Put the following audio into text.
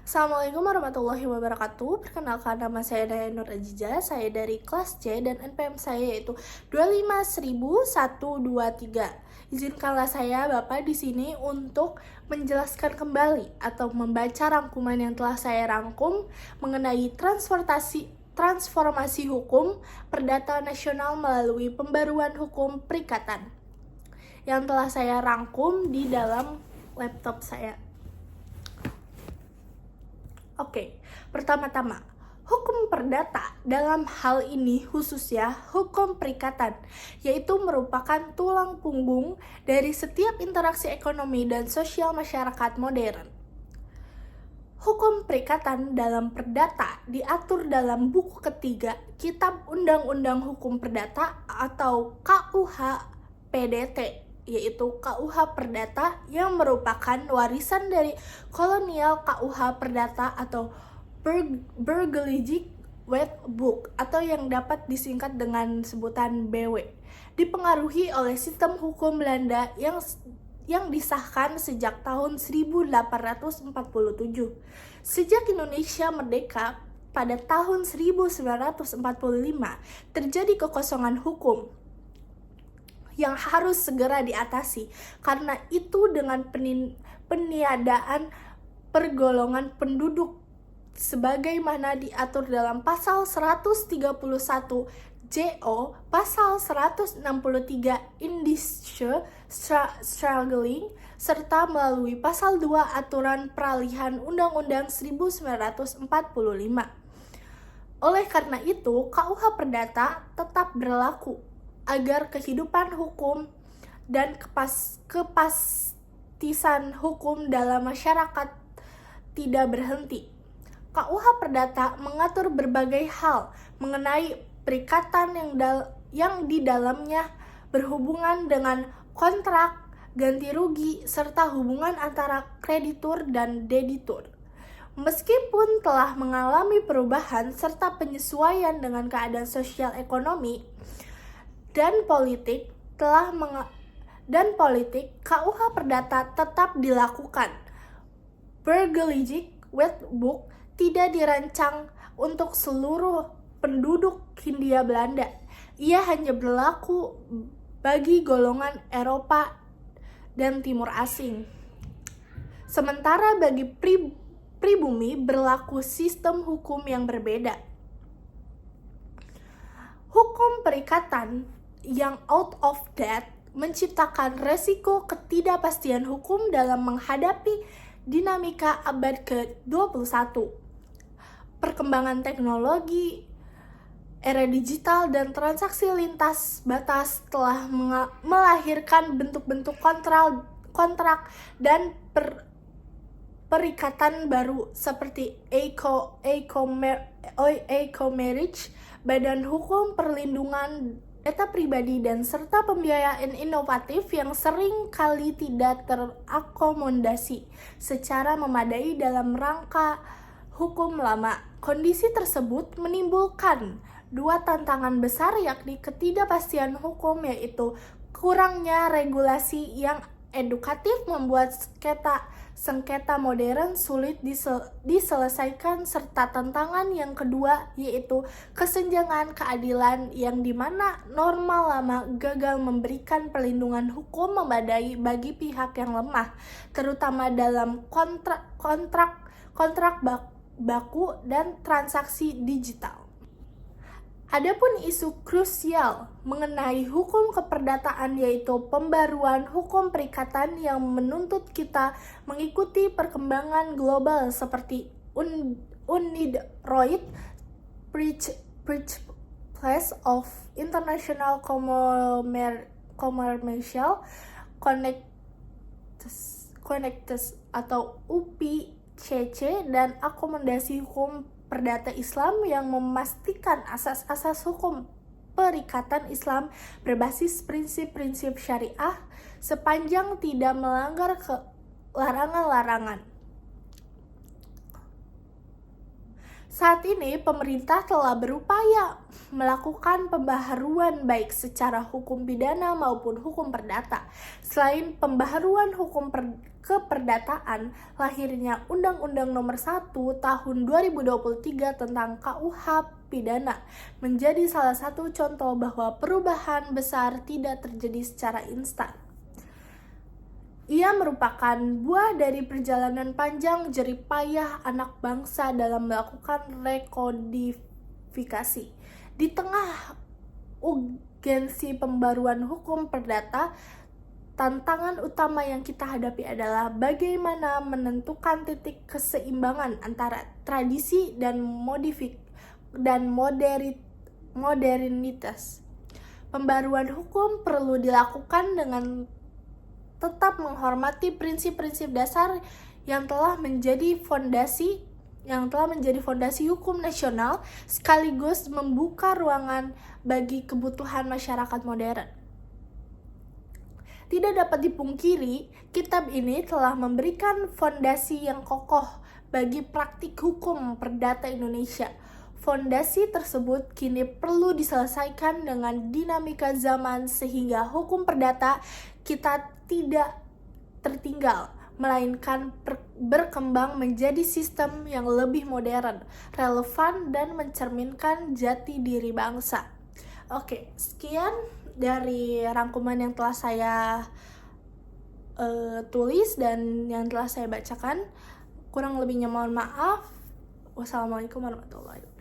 Assalamualaikum warahmatullahi wabarakatuh. Perkenalkan, nama saya Daya Nur Aziza. Saya dari kelas C dan NPM saya yaitu 25123. Izinkanlah saya Bapak di sini untuk menjelaskan kembali atau membaca rangkuman yang telah saya rangkum mengenai transformasi hukum perdata nasional melalui pembaruan hukum perikatan yang telah saya rangkum di dalam laptop saya. Oke, pertama-tama, hukum perdata dalam hal ini khususnya hukum perikatan, yaitu merupakan tulang punggung dari setiap interaksi ekonomi dan sosial masyarakat modern. Hukum perikatan dalam perdata diatur dalam buku ketiga Kitab Undang-Undang Hukum Perdata atau KUH PDT, yaitu KUH Perdata yang merupakan warisan dari kolonial KUH Perdata atau Burgerlijk Wetboek atau yang dapat disingkat dengan sebutan BW, dipengaruhi oleh sistem hukum Belanda yang disahkan sejak tahun 1847. Sejak Indonesia merdeka pada tahun 1945, terjadi kekosongan hukum yang harus segera diatasi. Karena itu dengan peniadaan pergolongan penduduk sebagaimana diatur dalam pasal 131 JO, pasal 163 Indische Struggling, serta melalui pasal 2 Aturan Peralihan Undang-Undang 1945. Oleh karena itu, KUH Perdata tetap berlaku agar kehidupan hukum dan kepastian hukum dalam masyarakat tidak berhenti. KUH Perdata mengatur berbagai hal mengenai perikatan yang di dalamnya berhubungan dengan kontrak, ganti rugi, serta hubungan antara kreditur dan debitur. Meskipun telah mengalami perubahan serta penyesuaian dengan keadaan sosial ekonomi dan politik, KUH Perdata tetap dilakukan. Burgerlijk Wetboek tidak dirancang untuk seluruh penduduk Hindia Belanda. Ia hanya berlaku bagi golongan Eropa dan Timur Asing. Sementara bagi pribumi berlaku sistem hukum yang berbeda. Hukum perikatan yang out of date menciptakan resiko ketidakpastian hukum dalam menghadapi dinamika abad ke-21. Perkembangan teknologi, era digital, dan transaksi lintas batas telah melahirkan bentuk-bentuk kontrak dan perikatan baru seperti eco-marriage, badan hukum perlindungan data pribadi, dan serta pembiayaan inovatif yang sering kali tidak terakomodasi secara memadai dalam rangka hukum lama. Kondisi tersebut menimbulkan dua tantangan besar, yakni ketidakpastian hukum, yaitu kurangnya regulasi yang edukatif membuat sengketa modern sulit diselesaikan, serta tantangan yang kedua yaitu kesenjangan keadilan yang dimana norma lama gagal memberikan perlindungan hukum memadai bagi pihak yang lemah, terutama dalam kontrak baku dan transaksi digital. Adapun isu krusial mengenai hukum keperdataan yaitu pembaruan hukum perikatan yang menuntut kita mengikuti perkembangan global seperti UNIDROIT, Principles of International Commercial Connections atau UPCC, dan akomodasi hukum perdata Islam yang memastikan asas-asas hukum perikatan Islam berbasis prinsip-prinsip syariah sepanjang tidak melanggar larangan-larangan. Saat ini pemerintah telah berupaya melakukan pembaharuan baik secara hukum pidana maupun hukum perdata. Selain pembaharuan hukum keperdataan, lahirnya Undang-Undang Nomor 1 Tahun 2023 tentang KUH pidana menjadi salah satu contoh bahwa perubahan besar tidak terjadi secara instan. Ia merupakan buah dari perjalanan panjang jerih payah anak bangsa dalam melakukan rekodifikasi. Di tengah urgensi pembaruan hukum perdata, tantangan utama yang kita hadapi adalah bagaimana menentukan titik keseimbangan antara tradisi dan modernitas. Pembaruan hukum perlu dilakukan dengan tetap menghormati prinsip-prinsip dasar yang telah menjadi fondasi hukum nasional, sekaligus membuka ruangan bagi kebutuhan masyarakat modern. Tidak dapat dipungkiri, kitab ini telah memberikan fondasi yang kokoh bagi praktik hukum perdata Indonesia. Fondasi tersebut kini perlu diselesaikan dengan dinamika zaman sehingga hukum perdata kita tidak tertinggal, melainkan berkembang menjadi sistem yang lebih modern, relevan, dan mencerminkan jati diri bangsa. Oke, sekian dari rangkuman yang telah saya tulis dan yang telah saya bacakan. Kurang lebihnya mohon maaf. Wassalamualaikum warahmatullahi wabarakatuh.